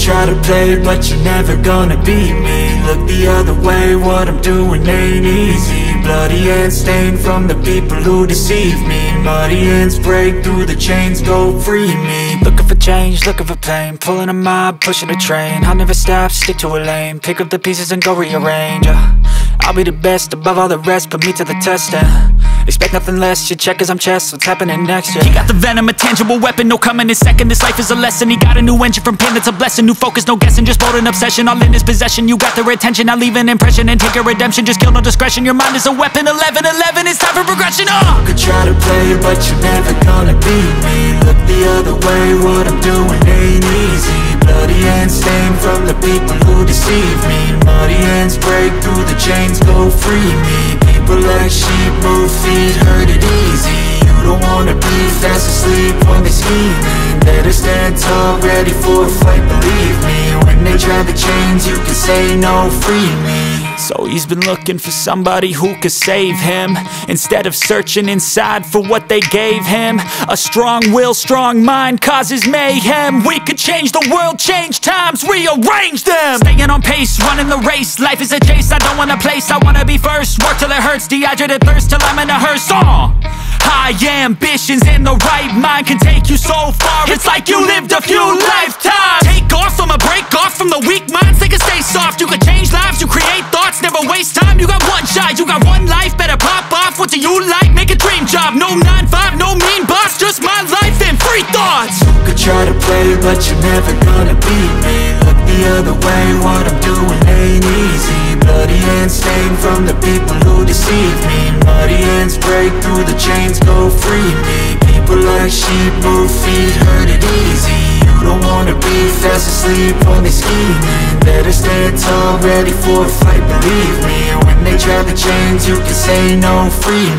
try to play, but you're never gonna beat me. Look the other way, what I'm doing ain't easy. Bloody hands stained from the people who deceive me. Muddy hands break through the chains, go free me. Looking for change, looking for pain, pulling a mob, pushing a train. I'll never stop, stick to a lane, pick up the pieces and go rearrange. I'll be the best above all the rest, put me to the test and expect nothing less. You check as I'm chess, what's happening next, yeah. He got the venom, a tangible weapon, no coming in second. This life is a lesson, he got a new engine from pain, that's a blessing. New focus, no guessing, just bold and obsession, all in his possession. You got their attention, I'll leave an impression and take a redemption. Just kill, no discretion, your mind is a weapon. 11-11, it's time for progression, You could try to play, but you're never gonna beat me. Look the other way, what I'm doing ain't easy. Bloody hands stained from the people who deceive me. Muddy hands break through the chains, go free me. People like sheep move feet, hurt it easy. You don't wanna be fast asleep when they scheming. Better stand tall, ready for a fight, believe me. When they try the chains, you can say no, free me. So he's been looking for somebody who could save him, instead of searching inside for what they gave him. A strong will, strong mind causes mayhem. We could change the world, change times, rearrange them. Staying on pace, running the race. Life is a chase, I don't want a place, I wanna be first. Work till it hurts, dehydrated thirst till I'm in a hearse. High ambitions and the right mind can take you so far. It's like you lived a few lifetimes. Take off from a break off from the weak minds, they can stay soft. You can change lives, you create thoughts, never waste time. You got one shot, you got one life, better pop off. What do you like? Make a dream job. No 9-5, no mean boss, just my life and free thoughts. You could try to play, but you're never gonna beat me. Look the other way, what I'm doing ain't easy. Bloody hands stained from the people who deceive me. Muddy hands break through the chains, go free me. People like sheep move feet, hurt it easy. You don't wanna be fast asleep when they scheming. Better stand tall, ready for a fight, believe me. When they try the chains, you can say no, free me.